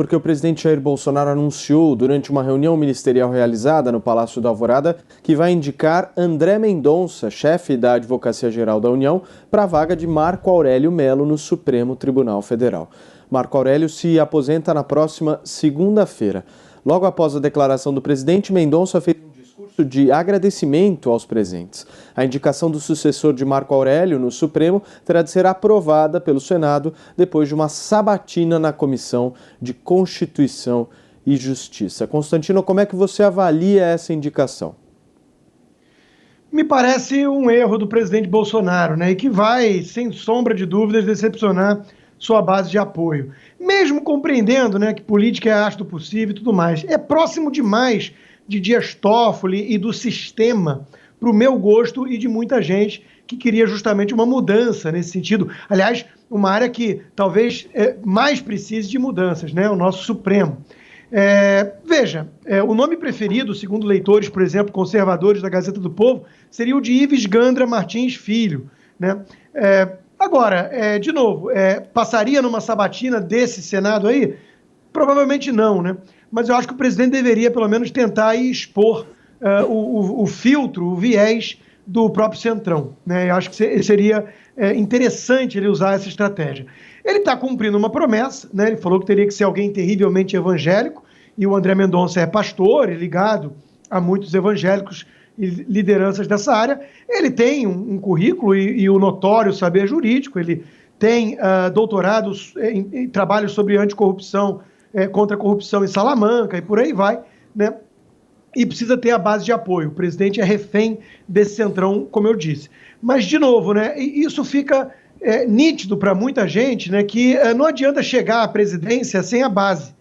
Porque o presidente Jair Bolsonaro anunciou, durante uma reunião ministerial realizada no Palácio da Alvorada, que vai indicar André Mendonça, chefe da Advocacia Geral da União, para a vaga de Marco Aurélio Mello no Supremo Tribunal Federal. Marco Aurélio se aposenta na próxima segunda-feira. Logo após a declaração do presidente, Mendonça fez um discurso de agradecimento aos presentes. A indicação do sucessor de Marco Aurélio no Supremo terá de ser aprovada pelo Senado depois de uma sabatina na Comissão de Constituição e Justiça. Constantino, como é que você avalia essa indicação? Me parece um erro do presidente Bolsonaro, né? E que vai, sem sombra de dúvidas, decepcionar sua base de apoio. Mesmo compreendendo, né, que política é a arte do possível e tudo mais. É próximo demais de Dias Toffoli e do sistema, para o meu gosto e de muita gente que queria justamente uma mudança nesse sentido. Aliás, uma área que talvez mais precise de mudanças, né? O nosso Supremo. Veja, o nome preferido, segundo leitores, por exemplo, conservadores da Gazeta do Povo, seria o de Ives Gandra Martins Filho, né? Agora, de novo, passaria numa sabatina desse Senado aí? Provavelmente não, né? Mas eu acho que o presidente deveria, pelo menos, tentar expor o filtro, o viés do próprio Centrão, né? Eu acho que seria interessante ele usar essa estratégia. Ele está cumprindo uma promessa, né? Ele falou que teria que ser alguém terrivelmente evangélico, e o André Mendonça é pastor e ligado a muitos evangélicos e lideranças dessa área. Ele tem um currículo e o notório saber jurídico, ele tem doutorados em trabalhos sobre anticorrupção, contra a corrupção em Salamanca e por aí vai, né? E precisa ter a base de apoio. O presidente é refém desse centrão, como eu disse. Mas, de novo, né, isso fica nítido para muita gente, né, que não adianta chegar à presidência sem a base,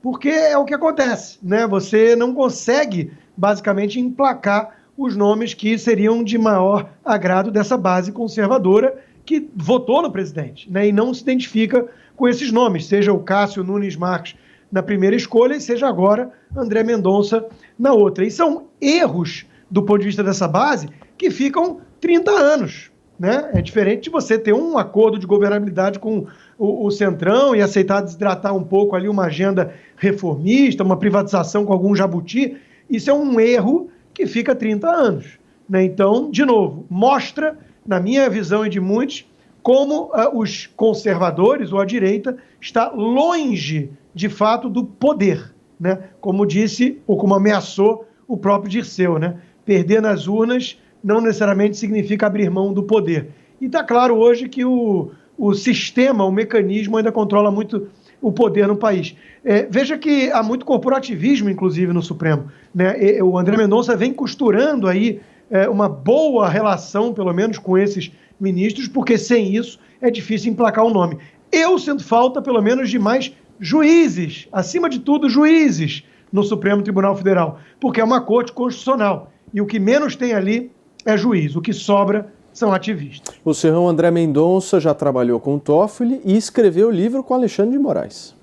porque é o que acontece, né? Você não consegue, basicamente, emplacar os nomes que seriam de maior agrado dessa base conservadora que votou no presidente, né, e não se identifica com esses nomes, seja o Cássio Nunes Marques na primeira escolha e seja agora André Mendonça na outra. E são erros, do ponto de vista dessa base, que ficam 30 anos. Né? É diferente de você ter um acordo de governabilidade com o Centrão e aceitar desidratar um pouco ali uma agenda reformista, uma privatização com algum jabuti. Isso é um erro que fica 30 anos. Né? Então, de novo, mostra, na minha visão e de muitos, como os conservadores ou a direita está longe, de fato, do poder. Né? Como disse, ou como ameaçou o próprio Dirceu, né? Perder nas urnas não necessariamente significa abrir mão do poder. E está claro hoje que o sistema, o mecanismo ainda controla muito o poder no país. Veja que há muito corporativismo, inclusive, no Supremo. Né? O André Mendonça vem costurando aí uma boa relação, pelo menos, com esses ministros, porque sem isso é difícil emplacar o nome. Eu sinto falta, pelo menos, de mais juízes, acima de tudo, juízes no Supremo Tribunal Federal, porque é uma corte constitucional. E o que menos tem ali é juiz, o que sobra são ativistas. O senhor André Mendonça já trabalhou com o Toffoli e escreveu livro com Alexandre de Moraes.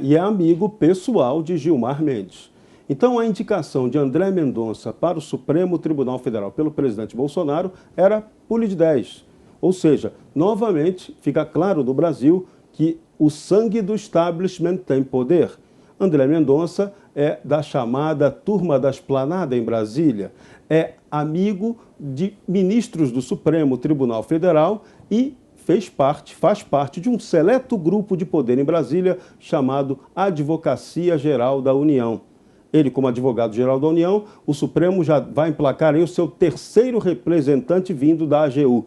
E é amigo pessoal de Gilmar Mendes. Então a indicação de André Mendonça para o Supremo Tribunal Federal pelo presidente Bolsonaro era pule de 10. Ou seja, novamente fica claro no Brasil que o sangue do establishment tem poder. André Mendonça é da chamada Turma da Esplanada em Brasília, é amigo de ministros do Supremo Tribunal Federal e faz parte de um seleto grupo de poder em Brasília chamado Advocacia Geral da União. Ele, como advogado-geral da União, o Supremo já vai emplacar aí o seu terceiro representante vindo da AGU.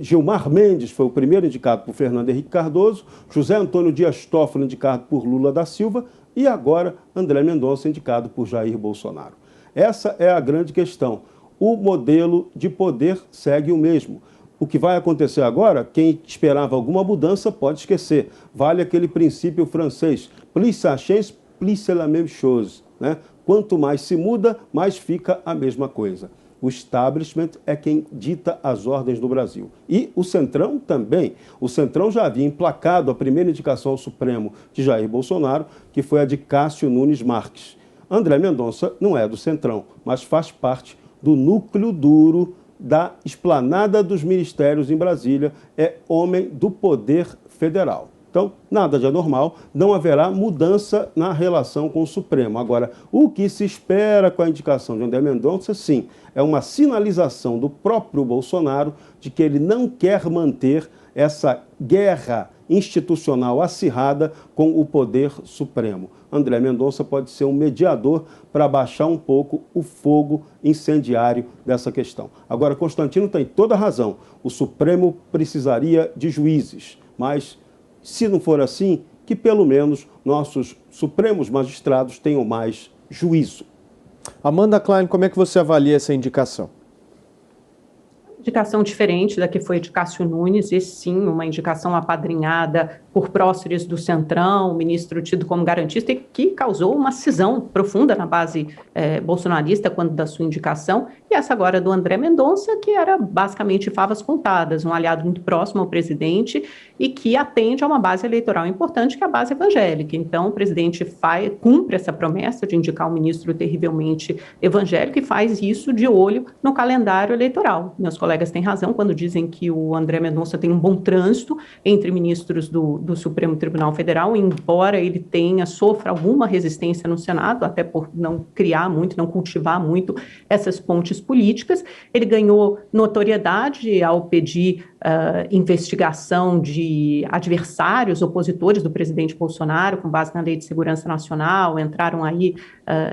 Gilmar Mendes foi o primeiro indicado por Fernando Henrique Cardoso, José Antônio Dias Toffoli indicado por Lula da Silva e agora André Mendonça indicado por Jair Bolsonaro. Essa é a grande questão. O modelo de poder segue o mesmo. O que vai acontecer agora, quem esperava alguma mudança pode esquecer. Vale aquele princípio francês, plus ça change, plus c'est la même chose. Né? Quanto mais se muda, mais fica a mesma coisa. O establishment é quem dita as ordens do Brasil. E o Centrão também. O Centrão já havia emplacado a primeira indicação ao Supremo de Jair Bolsonaro, que foi a de Cássio Nunes Marques. André Mendonça não é do Centrão, mas faz parte do núcleo duro da esplanada dos ministérios em Brasília, é homem do poder federal. Então, nada de anormal, não haverá mudança na relação com o Supremo. Agora, o que se espera com a indicação de André Mendonça, sim, é uma sinalização do próprio Bolsonaro de que ele não quer manter essa guerra institucional acirrada com o poder supremo. André Mendonça pode ser um mediador para baixar um pouco o fogo incendiário dessa questão. Agora, Constantino tem toda a razão. O Supremo precisaria de juízes, mas se não for assim, que pelo menos nossos supremos magistrados tenham mais juízo. Amanda Klein, como é que você avalia essa indicação? Indicação diferente da que foi de Cássio Nunes, e sim, uma indicação apadrinhada por próceres do Centrão, o ministro tido como garantista, e que causou uma cisão profunda na base bolsonarista quando da sua indicação, e essa agora do André Mendonça, que era basicamente favas contadas, um aliado muito próximo ao presidente e que atende a uma base eleitoral importante, que é a base evangélica. Então, o presidente cumpre essa promessa de indicar um ministro terrivelmente evangélico e faz isso de olho no calendário eleitoral. Meus colegas têm razão quando dizem que o André Mendonça tem um bom trânsito entre ministros do Supremo Tribunal Federal, embora ele sofra alguma resistência no Senado, até por não criar muito, não cultivar muito essas pontes políticas. Ele ganhou notoriedade ao pedir investigação de adversários, opositores do presidente Bolsonaro, com base na Lei de Segurança Nacional. Entraram aí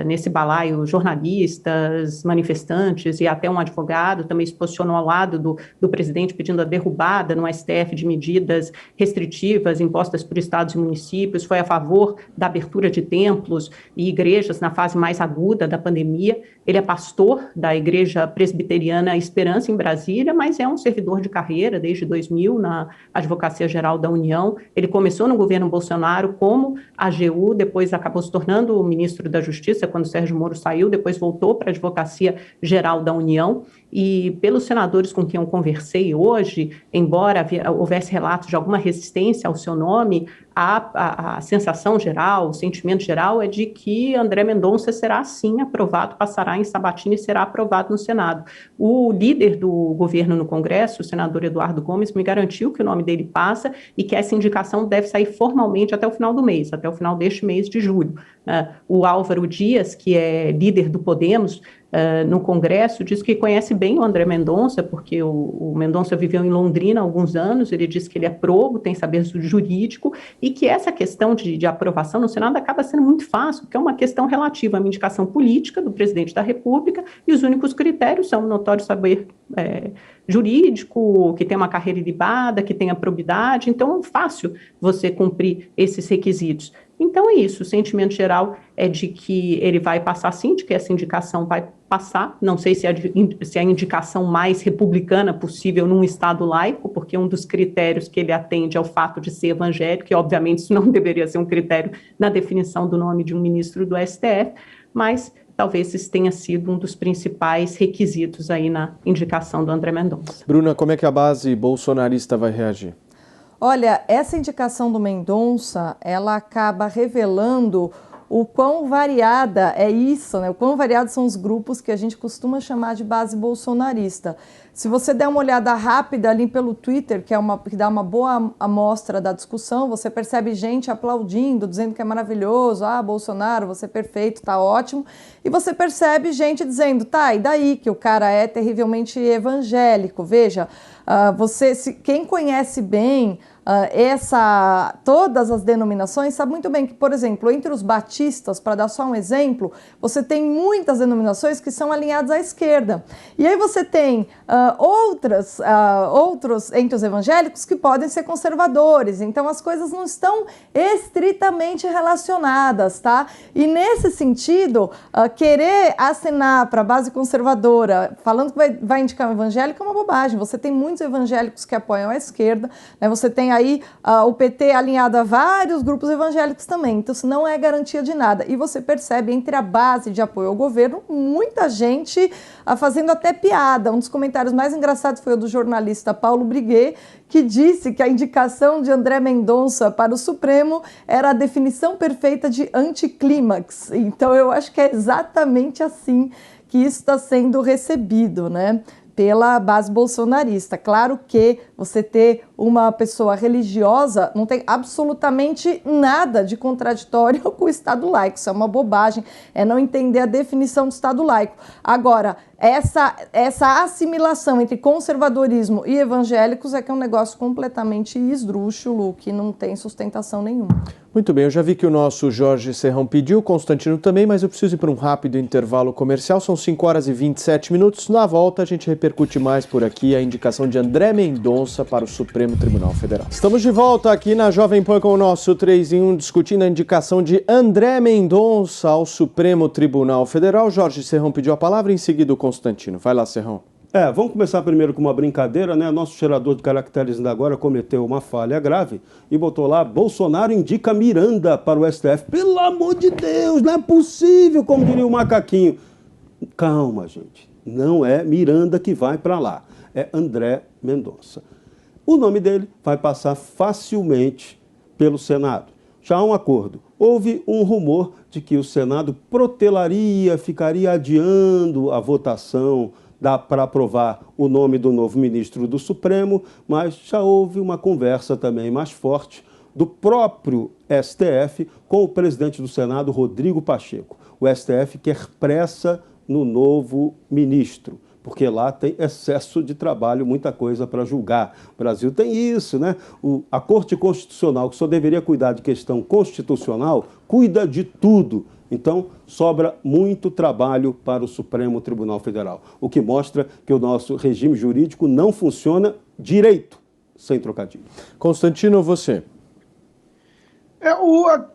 nesse balaio jornalistas, manifestantes e até um advogado também se posicionou ao lado do presidente pedindo a derrubada no STF de medidas restritivas impostas por estados e municípios, foi a favor da abertura de templos e igrejas na fase mais aguda da pandemia. Ele é pastor da Igreja Presbiteriana Esperança em Brasília, mas é um servidor de carreira desde 2000 na Advocacia Geral da União. Ele começou no governo Bolsonaro como AGU, depois acabou se tornando o ministro da Justiça quando Sérgio Moro saiu, depois voltou para a Advocacia Geral da União. E pelos senadores com quem eu conversei hoje, embora houvesse relatos de alguma resistência ao seu nome, a sensação geral, o sentimento geral é de que André Mendonça será sim aprovado, passará em sabatina e será aprovado no Senado. O líder do governo no Congresso, o senador Eduardo Gomes, me garantiu que o nome dele passa e que essa indicação deve sair formalmente até o final do mês, até o final deste mês de julho. O Álvaro Dias, que é líder do Podemos, no Congresso, diz que conhece bem o André Mendonça, porque o Mendonça viveu em Londrina há alguns anos, ele diz que ele é probo, tem saber jurídico, e que essa questão de aprovação no Senado acaba sendo muito fácil, porque é uma questão relativa a uma indicação política do presidente da República, e os únicos critérios são o notório saber jurídico, que tem uma carreira ilibada, que tenha probidade, então é fácil você cumprir esses requisitos. Então é isso, o sentimento geral é de que ele vai passar sim, de que essa indicação vai passar, não sei se é a indicação mais republicana possível num Estado laico, porque um dos critérios que ele atende é o fato de ser evangélico, e obviamente isso não deveria ser um critério na definição do nome de um ministro do STF, mas talvez esse tenha sido um dos principais requisitos aí na indicação do André Mendonça. Bruna, como é que a base bolsonarista vai reagir? Olha, essa indicação do Mendonça, ela acaba revelando o quão variada é isso, né? O quão variados são os grupos que a gente costuma chamar de base bolsonarista. Se você der uma olhada rápida ali pelo Twitter, que dá uma boa amostra da discussão, você percebe gente aplaudindo, dizendo que é maravilhoso, Bolsonaro, você é perfeito, tá ótimo. E você percebe gente dizendo, e daí que o cara é terrivelmente evangélico? Veja, quem conhece bem todas as denominações sabe muito bem que, por exemplo, entre os batistas, para dar só um exemplo, você tem muitas denominações que são alinhadas à esquerda. E aí você tem outros entre os evangélicos que podem ser conservadores. Então as coisas não estão estritamente relacionadas, tá? E nesse sentido, querer assinar para a base conservadora, falando que vai indicar um evangélico, é uma bobagem. Você tem muitos evangélicos que apoiam a esquerda, né? Você tem aí o PT alinhado a vários grupos evangélicos também, então isso não é garantia de nada. E você percebe entre a base de apoio ao governo, muita gente fazendo até piada. Um dos comentários mais engraçados foi o do jornalista Paulo Briguet, que disse que a indicação de André Mendonça para o Supremo era a definição perfeita de anticlímax. Então eu acho que é exatamente assim que isso está sendo recebido, né? pela base bolsonarista. Claro que você ter uma pessoa religiosa não tem absolutamente nada de contraditório com o Estado laico. Isso é uma bobagem, é não entender a definição do Estado laico. Agora, essa assimilação entre conservadorismo e evangélicos é que é um negócio completamente esdrúxulo, que não tem sustentação nenhuma. Muito bem, eu já vi que o nosso Jorge Serrão pediu, Constantino também, mas eu preciso ir para um rápido intervalo comercial. São 5 horas e 27 minutos. Na volta, a gente repercute mais por aqui a indicação de André Mendonça para o Supremo Tribunal Federal. Estamos de volta aqui na Jovem Pan com o nosso 3 em 1, discutindo a indicação de André Mendonça ao Supremo Tribunal Federal. Jorge Serrão pediu a palavra, em seguida o Constantino. Vai lá, Serrão. Vamos começar primeiro com uma brincadeira, né? Nosso gerador de caracteres ainda agora cometeu uma falha grave e botou lá: Bolsonaro indica Miranda para o STF. Pelo amor de Deus, não é possível, como diria o macaquinho. Calma, gente. Não é Miranda que vai para lá, é André Mendonça. O nome dele vai passar facilmente pelo Senado. Já há um acordo. Houve um rumor de que o Senado protelaria, ficaria adiando a votação para aprovar o nome do novo ministro do Supremo, mas já houve uma conversa também mais forte do próprio STF com o presidente do Senado, Rodrigo Pacheco. O STF quer pressa no novo ministro, porque lá tem excesso de trabalho, muita coisa para julgar. O Brasil tem isso, né? A Corte Constitucional, que só deveria cuidar de questão constitucional, cuida de tudo. Então, sobra muito trabalho para o Supremo Tribunal Federal, o que mostra que o nosso regime jurídico não funciona direito, sem trocadilho. Constantino, você.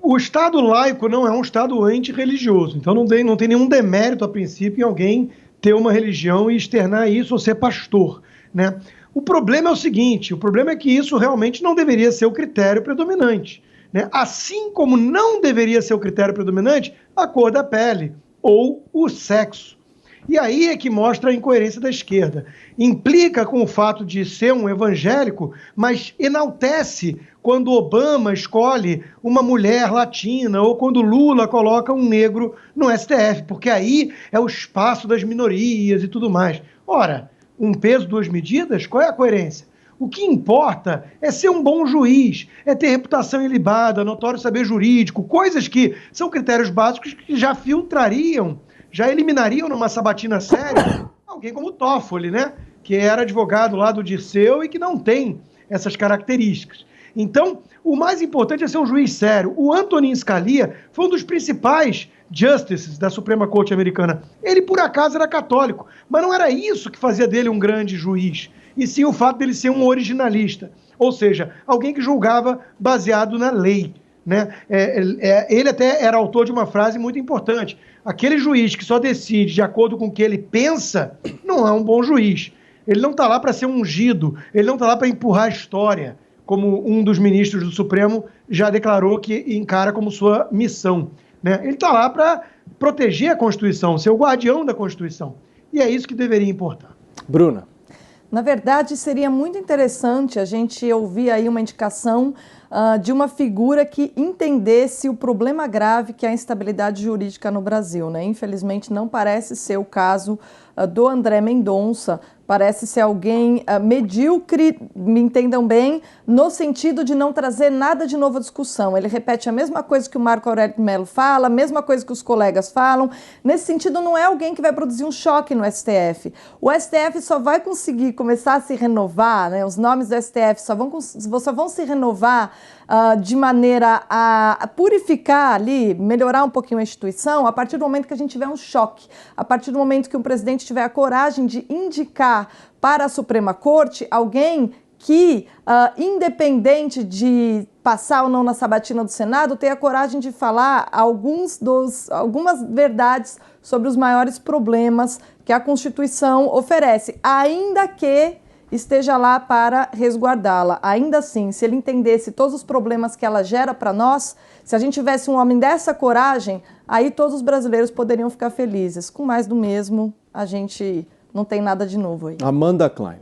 O Estado laico não é um Estado antirreligioso, então não tem nenhum demérito, a princípio, em alguém ter uma religião e externar isso ou ser pastor, né? O problema é o seguinte, o problema é que isso realmente não deveria ser o critério predominante, né? Assim como não deveria ser o critério predominante a cor da pele ou o sexo. E aí é que mostra a incoerência da esquerda. Implica com o fato de ser um evangélico, mas enaltece quando Obama escolhe uma mulher latina ou quando Lula coloca um negro no STF, porque aí é o espaço das minorias e tudo mais. Ora, um peso, duas medidas, qual é a coerência? O que importa é ser um bom juiz, é ter reputação ilibada, notório saber jurídico, coisas que são critérios básicos que já filtrariam, já eliminariam numa sabatina séria alguém como Toffoli, né? Que era advogado lá do Dirceu e que não tem essas características. Então, o mais importante é ser um juiz sério. O Antonin Scalia foi um dos principais justices da Suprema Corte americana. Ele, por acaso, era católico, mas não era isso que fazia dele um grande juiz, e sim o fato dele ser um originalista, ou seja, alguém que julgava baseado na lei, né? Ele até era autor de uma frase muito importante: aquele juiz que só decide de acordo com o que ele pensa não é um bom juiz. Ele não está lá para ser ungido, ele não está lá para empurrar a história, como um dos ministros do Supremo já declarou que encara como sua missão, né? Ele está lá para proteger a Constituição, ser o guardião da Constituição. E é isso que deveria importar. Bruna. Na verdade, seria muito interessante a gente ouvir aí uma indicação de uma figura que entendesse o problema grave que é a instabilidade jurídica no Brasil, né? Infelizmente, não parece ser o caso do André Mendonça. Parece ser alguém medíocre, me entendam bem, no sentido de não trazer nada de novo à discussão. Ele repete a mesma coisa que o Marco Aurélio Melo fala, a mesma coisa que os colegas falam. Nesse sentido, não é alguém que vai produzir um choque no STF. O STF só vai conseguir começar a se renovar, né? Os nomes do STF só vão se renovar de maneira a purificar ali, melhorar um pouquinho a instituição, a partir do momento que a gente tiver um choque, a partir do momento que o presidente tiver a coragem de indicar para a Suprema Corte alguém que, independente de passar ou não na sabatina do Senado, tenha a coragem de falar algumas verdades sobre os maiores problemas que a Constituição oferece, ainda que esteja lá para resguardá-la. Ainda assim, se ele entendesse todos os problemas que ela gera para nós, se a gente tivesse um homem dessa coragem, aí todos os brasileiros poderiam ficar felizes. Com mais do mesmo, a gente não tem nada de novo aí. Amanda Klein.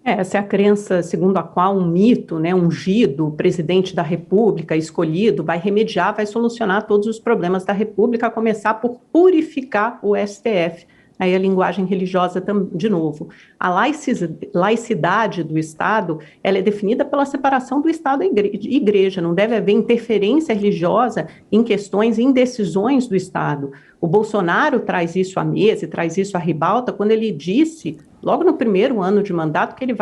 Essa é a crença segundo a qual um mito, né, ungido, presidente da República, escolhido, vai remediar, vai solucionar todos os problemas da República, a começar por purificar o STF. aí a linguagem religiosa, de novo, a laicidade do Estado, ela é definida pela separação do Estado e igreja, não deve haver interferência religiosa em questões, em decisões do Estado. O Bolsonaro traz isso à mesa e traz isso à ribalta quando ele disse, logo no primeiro ano de mandato, que ele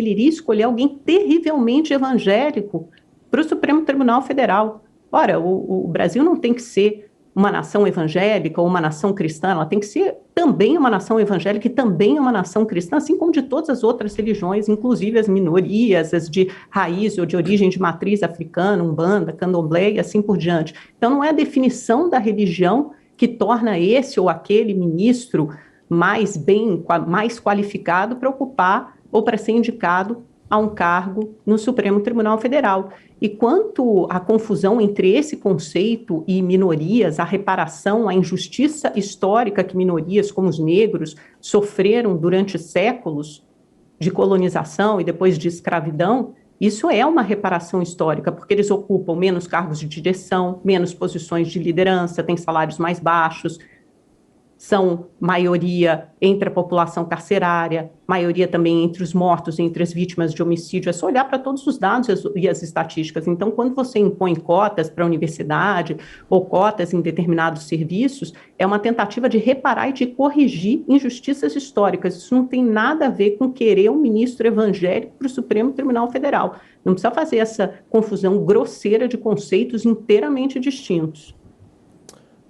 iria escolher alguém terrivelmente evangélico para o Supremo Tribunal Federal. Ora, o Brasil não tem que ser uma nação evangélica ou uma nação cristã, ela tem que ser também uma nação evangélica e também uma nação cristã, assim como de todas as outras religiões, inclusive as minorias, as de raiz ou de origem de matriz africana, umbanda, candomblé e assim por diante. Então não é a definição da religião que torna esse ou aquele ministro mais qualificado para ocupar ou para ser indicado a um cargo no Supremo Tribunal Federal. E quanto à confusão entre esse conceito e minorias, a reparação, a injustiça histórica que minorias como os negros sofreram durante séculos de colonização e depois de escravidão, isso é uma reparação histórica, porque eles ocupam menos cargos de direção, menos posições de liderança, têm salários mais baixos, são maioria entre a população carcerária, maioria também entre os mortos, entre as vítimas de homicídio. É só olhar para todos os dados e as estatísticas. Então, quando você impõe cotas para a universidade ou cotas em determinados serviços, é uma tentativa de reparar e de corrigir injustiças históricas. Isso não tem nada a ver com querer um ministro evangélico para o Supremo Tribunal Federal. Não precisa fazer essa confusão grosseira de conceitos inteiramente distintos.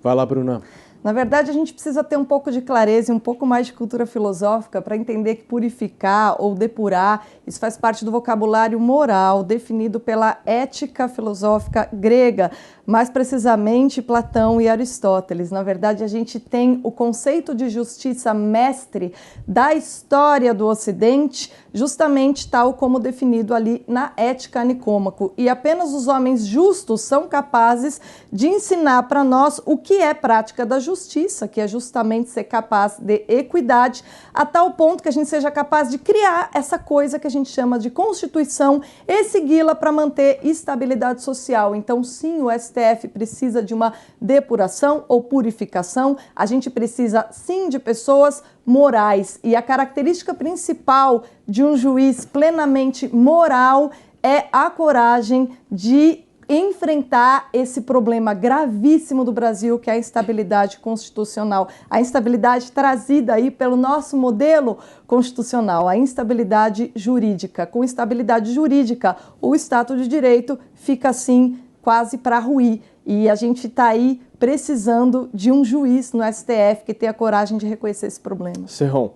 Vai lá, Bruna. Na verdade, a gente precisa ter um pouco de clareza e um pouco mais de cultura filosófica para entender que purificar ou depurar, isso faz parte do vocabulário moral definido pela ética filosófica grega, mais precisamente Platão e Aristóteles. Na verdade, a gente tem o conceito de justiça mestre da história do Ocidente, justamente tal como definido ali na Ética Nicômaco. E apenas os homens justos são capazes de ensinar para nós o que é prática da justiça, que é justamente ser capaz de equidade, a tal ponto que a gente seja capaz de criar essa coisa que a gente chama de Constituição e segui-la para manter estabilidade social. Então, sim, o STF precisa de uma depuração ou purificação, a gente precisa, sim, de pessoas morais. E a característica principal de um juiz plenamente moral é a coragem de enfrentar esse problema gravíssimo do Brasil, que é a instabilidade constitucional, a instabilidade trazida aí pelo nosso modelo constitucional, a instabilidade jurídica. Com instabilidade jurídica, o Estado de Direito fica assim quase para ruir. E a gente está aí precisando de um juiz no STF que tenha coragem de reconhecer esse problema. Serrão.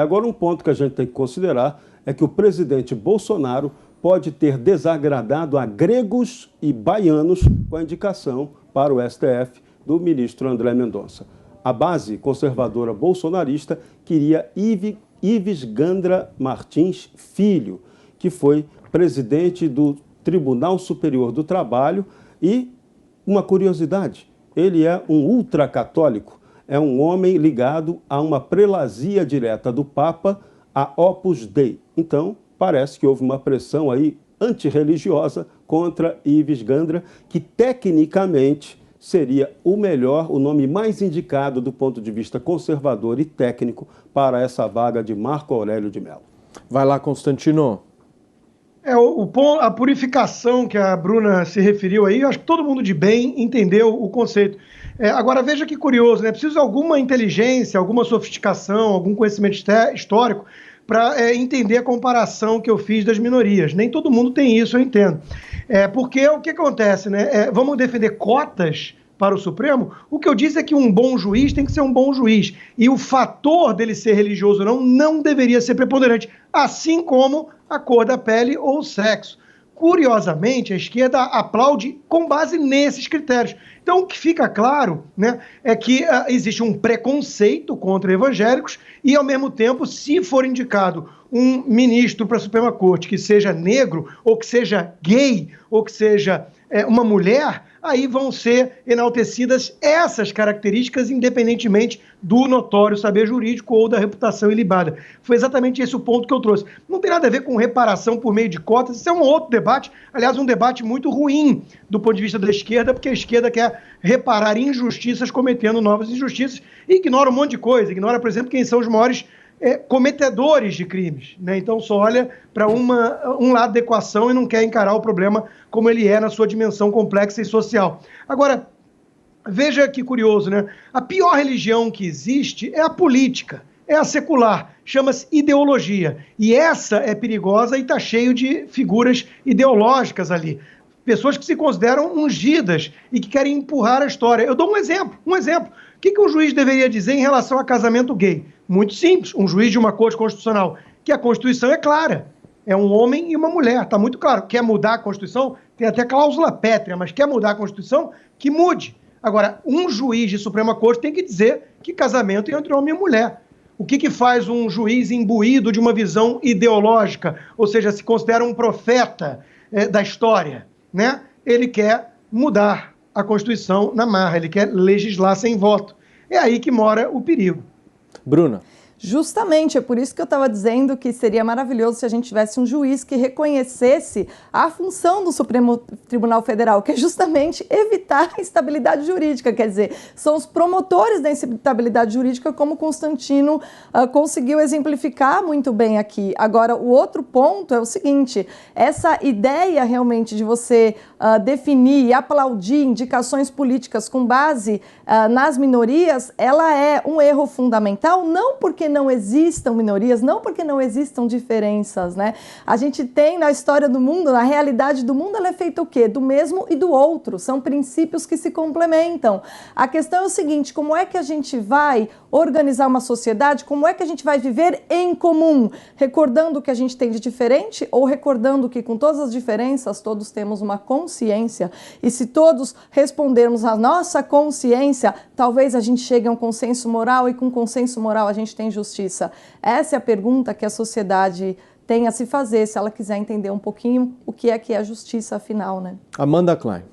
Agora um ponto que a gente tem que considerar é que o presidente Bolsonaro pode ter desagradado a gregos e baianos com a indicação para o STF do ministro André Mendonça. A base conservadora bolsonarista queria Ives Gandra Martins Filho, que foi presidente do Tribunal Superior do Trabalho e, uma curiosidade, ele é um ultracatólico, é um homem ligado a uma prelazia direta do Papa, a Opus Dei. Então, parece que houve uma pressão aí antirreligiosa contra Ives Gandra, que tecnicamente seria o melhor, o nome mais indicado do ponto de vista conservador e técnico para essa vaga de Marco Aurélio de Mello. Vai lá, Constantino. A purificação que a Bruna se referiu aí, eu acho que todo mundo de bem entendeu o conceito. Agora, veja que curioso, né? Precisa de alguma inteligência, alguma sofisticação, algum conhecimento histórico para entender a comparação que eu fiz das minorias. Nem todo mundo tem isso, eu entendo. Porque o que acontece, né? Vamos defender cotas para o Supremo? O que eu disse é que um bom juiz tem que ser um bom juiz. E o fator dele ser religioso ou não deveria ser preponderante, assim como a cor da pele ou o sexo. Curiosamente, a esquerda aplaude com base nesses critérios. Então, o que fica claro, né, é que existe um preconceito contra evangélicos e, ao mesmo tempo, se for indicado um ministro para a Suprema Corte que seja negro, ou que seja gay, ou que seja uma mulher, aí vão ser enaltecidas essas características, independentemente do notório saber jurídico ou da reputação ilibada. Foi exatamente esse o ponto que eu trouxe. Não tem nada a ver com reparação por meio de cotas, isso é um outro debate, aliás, um debate muito ruim do ponto de vista da esquerda, porque a esquerda quer reparar injustiças cometendo novas injustiças e ignora um monte de coisa, ignora, por exemplo, quem são os maiores cometedores de crimes, né? Então só olha para um lado da equação e não quer encarar o problema como ele é na sua dimensão complexa e social. Agora, veja que curioso, né? A pior religião que existe é a política, é a secular, chama-se ideologia. E essa é perigosa e está cheio de figuras ideológicas ali. Pessoas que se consideram ungidas e que querem empurrar a história. Eu dou um exemplo. O que um juiz deveria dizer em relação a casamento gay? Muito simples, um juiz de uma corte constitucional, que a Constituição é clara, é um homem e uma mulher, está muito claro. Quer mudar a Constituição? Tem até cláusula pétrea, mas quer mudar a Constituição? Que mude. Agora, um juiz de Suprema Corte tem que dizer que casamento é entre homem e mulher. O que faz um juiz imbuído de uma visão ideológica, ou seja, se considera um profeta da história, né? Ele quer mudar a Constituição na marra, ele quer legislar sem voto. É aí que mora o perigo. Bruna. Justamente, é por isso que eu estava dizendo que seria maravilhoso se a gente tivesse um juiz que reconhecesse a função do Supremo Tribunal Federal, que é justamente evitar a instabilidade jurídica, quer dizer, são os promotores da instabilidade jurídica, como Constantino conseguiu exemplificar muito bem aqui. Agora, o outro ponto é o seguinte, essa ideia realmente de você definir e aplaudir indicações políticas com base nas minorias, ela é um erro fundamental, não porque não existam minorias, não porque não existam diferenças, né? A gente tem na história do mundo, na realidade do mundo, ela é feita o quê? Do mesmo e do outro, são princípios que se complementam. A questão é o seguinte, como é que a gente vai organizar uma sociedade, como é que a gente vai viver em comum, recordando o que a gente tem de diferente ou recordando que com todas as diferenças todos temos uma consciência e se todos respondermos à nossa consciência, talvez a gente chegue a um consenso moral e com consenso moral a gente tem justiça. Essa é a pergunta que a sociedade tem a se fazer, se ela quiser entender um pouquinho o que é a justiça afinal, né? Amanda Klein.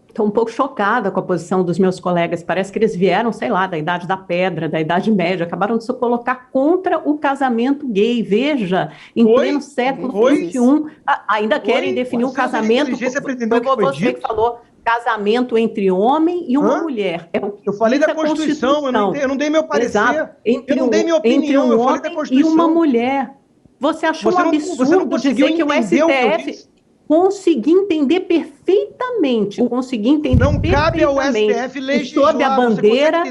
Estou um pouco chocada com a posição dos meus colegas. Parece que eles vieram, sei lá, da Idade da Pedra, da Idade Média, acabaram de se colocar contra o casamento gay. Veja, em pleno século XXI, ainda querem definir o casamento. Foi você que falou, casamento entre homem e uma mulher. Eu falei da Constituição, eu não dei meu parecer. Exato. Eu não dei minha opinião, eu falei da Constituição. E uma mulher. Você achou um absurdo dizer que o STF... Consegui entender perfeitamente. Não cabe ao STF legislar. Sob a bandeira,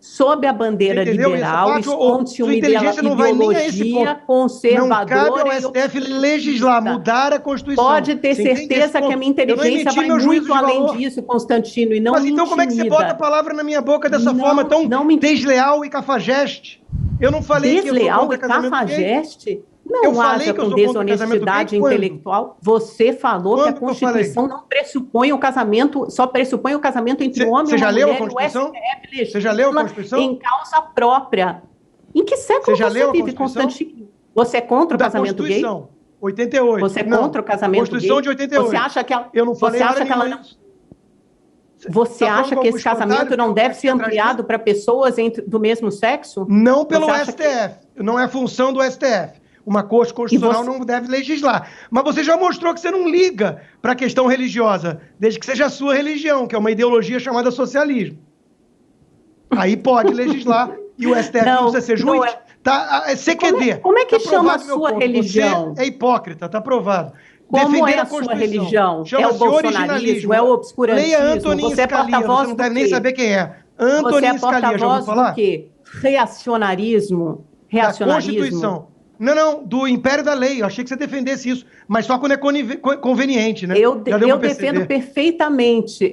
sob a bandeira liberal, esconde-se uma ideologia conservadora. Não cabe ao STF legislar, mudar a Constituição. Pode ter certeza que a minha inteligência vai muito além disso, Constantino, e não Mas então como é que você bota a palavra na minha boca dessa forma tão desleal e cafajeste? Eu não falei que eu sou contra casamento gay. Desleal e cafajeste? Não haja com desonestidade intelectual. Você falou que a Constituição não pressupõe o casamento, só pressupõe o casamento entre um homem e uma mulher. Você já leu a Constituição? Em causa própria. Em que século você vive, Constantino? Você é contra o casamento gay? 88. Você é contra o casamento Constituição gay? de 88. Você acha que ela, eu não falei nada Você acha que esse casamento não deve ser ampliado para pessoas do mesmo sexo? Não pelo STF. Não é função do STF. Uma corte constitucional não deve legislar. Mas você já mostrou que você não liga para a questão religiosa, desde que seja a sua religião, que é uma ideologia chamada socialismo. Aí pode legislar e o STF não precisa ser juiz. É CQD. Como é que chama a sua religião? Você é hipócrita, está provado. Como é a sua religião? É o bolsonarismo? É o obscurantismo? Leia Antonin Scalia, você não deve nem saber quem é. Antonin Scalia, já ouviu falar? Do quê? Reacionarismo? Da Constituição. Não, do império da lei. Eu achei que você defendesse isso, mas só quando é conveniente, né? Eu defendo perfeitamente.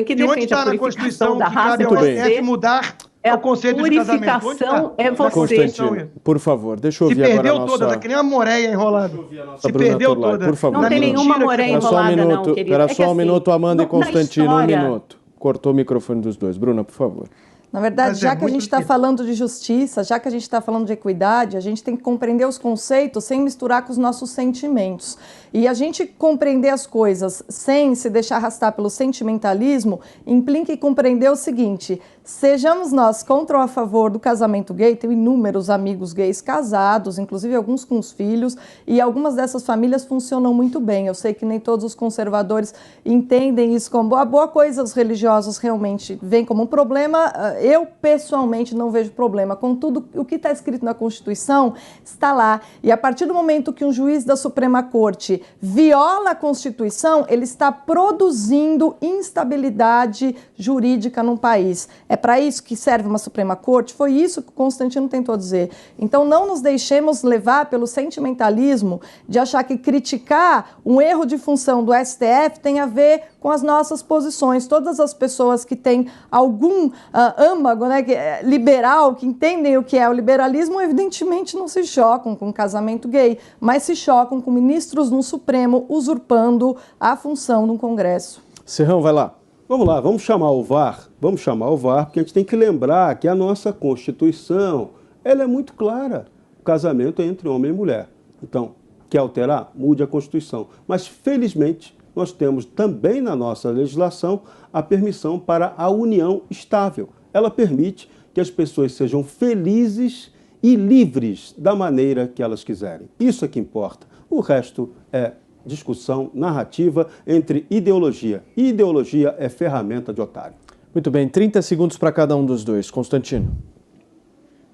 Quem defende a purificação da raça é você. Mudar o conceito de casamento. A purificação é você. Constantino, por favor, deixa eu ouvir agora a nossa... Se perdeu toda, que nem uma moreia enrolada. Se perdeu toda. Por favor. Não tem nenhuma moreia enrolada, não, querido. Espera só um minuto, Amanda e Constantino, um minuto. Cortou o microfone dos dois. Bruna, por favor. Na verdade, Mas já que a gente está falando de justiça, já que a gente está falando de equidade, a gente tem que compreender os conceitos sem misturar com os nossos sentimentos. E a gente compreender as coisas sem se deixar arrastar pelo sentimentalismo implica em compreender o seguinte: sejamos nós contra ou a favor do casamento gay. Tenho inúmeros amigos gays casados, inclusive alguns com os filhos, e algumas dessas famílias funcionam muito bem. Eu sei que nem todos os conservadores entendem isso como boa coisa, os religiosos realmente veem como um problema. Eu, pessoalmente, não vejo problema. Contudo, o que está escrito na Constituição está lá. E a partir do momento que um juiz da Suprema Corte viola a Constituição, ele está produzindo instabilidade jurídica num país. É para isso que serve uma Suprema Corte? Foi isso que Constantino tentou dizer. Então, não nos deixemos levar pelo sentimentalismo de achar que criticar um erro de função do STF tem a ver com as nossas posições. Todas as pessoas que têm algum âmago, né, liberal, que entendem o que é o liberalismo, evidentemente não se chocam com o casamento gay, mas se chocam com ministros no Supremo usurpando a função do Congresso. Serrão, vai lá. Vamos lá, vamos chamar o VAR, porque a gente tem que lembrar que a nossa Constituição, ela é muito clara. O casamento é entre homem e mulher. Então, quer alterar? Mude a Constituição. Mas, felizmente, nós temos também na nossa legislação a permissão para a união estável. Ela permite que as pessoas sejam felizes e livres da maneira que elas quiserem. Isso é que importa. O resto é discussão narrativa entre ideologia. E ideologia é ferramenta de otário. Muito bem, 30 segundos para cada um dos dois. Constantino.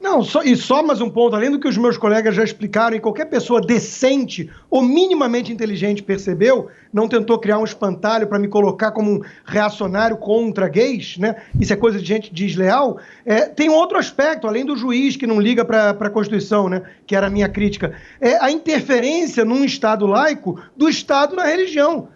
Não, só mais um ponto, além do que os meus colegas já explicaram, e qualquer pessoa decente ou minimamente inteligente percebeu, não tentou criar um espantalho para me colocar como um reacionário contra gays, né? Isso é coisa de gente desleal. Tem um outro aspecto, além do juiz que não liga para a Constituição, né? Que era a minha crítica, é a interferência num Estado laico do Estado na religião.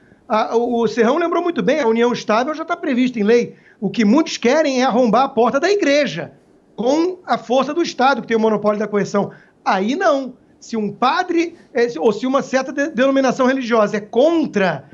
O Serrão lembrou muito bem, a união estável já está prevista em lei. O que muitos querem é arrombar a porta da igreja, com a força do Estado, que tem o monopólio da coerção. Aí não. Se um padre, ou se uma certa denominação religiosa é contra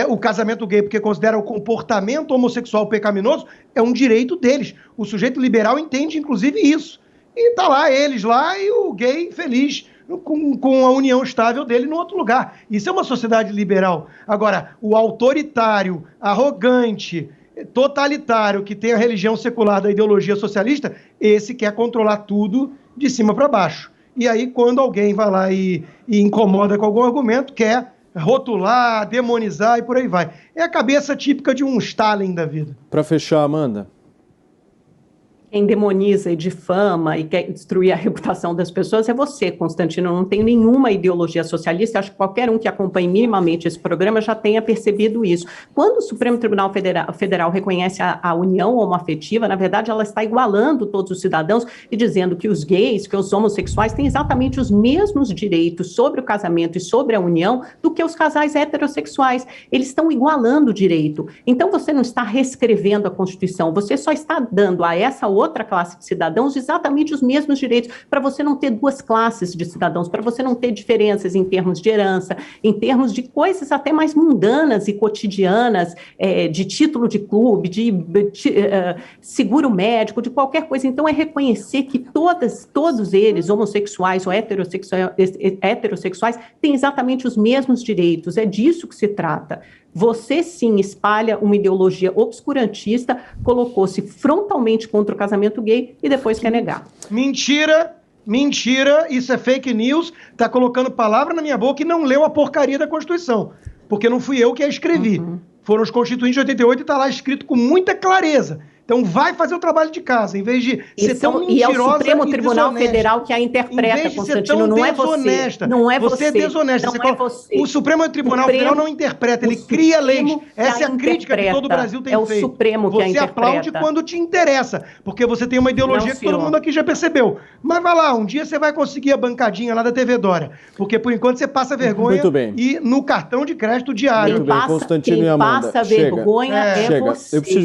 o casamento gay, porque considera o comportamento homossexual pecaminoso, é um direito deles. O sujeito liberal entende, inclusive, isso. E tá lá, eles lá, e o gay feliz com a união estável dele no outro lugar. Isso é uma sociedade liberal. Agora, o autoritário, arrogante, totalitário, que tem a religião secular da ideologia socialista, esse quer controlar tudo de cima para baixo. E aí, quando alguém vai lá e incomoda com algum argumento, quer rotular, demonizar e por aí vai. É a cabeça típica de um Stalin da vida. Para fechar, Amanda. Quem demoniza e difama e quer destruir a reputação das pessoas é você, Constantino. Eu não tenho nenhuma ideologia socialista. Acho que qualquer um que acompanhe minimamente esse programa já tenha percebido isso. Quando o Supremo Tribunal Federal reconhece a união homoafetiva, na verdade, ela está igualando todos os cidadãos e dizendo que os gays, que os homossexuais têm exatamente os mesmos direitos sobre o casamento e sobre a união do que os casais heterossexuais. Eles estão igualando o direito. Então, você não está reescrevendo a Constituição, você só está dando a essa outra classe de cidadãos exatamente os mesmos direitos, para você não ter duas classes de cidadãos, para você não ter diferenças em termos de herança, em termos de coisas até mais mundanas e cotidianas, de título de clube, de seguro médico, de qualquer coisa. Então, é reconhecer que todos eles, homossexuais ou heterossexuais, têm exatamente os mesmos direitos. É disso que se trata. Você, sim, espalha uma ideologia obscurantista, colocou-se frontalmente contra o casamento gay e depois quer negar. Mentira, isso é fake news, tá colocando palavra na minha boca e não leu a porcaria da Constituição, porque não fui eu que a escrevi. Foram os constituintes de 88 e está lá escrito com muita clareza. Então vai fazer o trabalho de casa, em vez de ser tão mentirosa e é o Supremo Tribunal Federal que a interpreta, Constantino, não é você. Não é você. Você é desonesta. Não é você. O Supremo Tribunal Federal não interpreta, ele cria leis. Essa é a crítica que todo o Brasil tem feito. É o Supremo que a interpreta. Você aplaude quando te interessa, porque você tem uma ideologia que todo mundo aqui já percebeu. Mas vai lá, um dia você vai conseguir a bancadinha lá da TV Dória, porque por enquanto você passa vergonha e no cartão de crédito diário. Muito bem, Constantino e Amanda. Quem passa vergonha é você. você. Eu preciso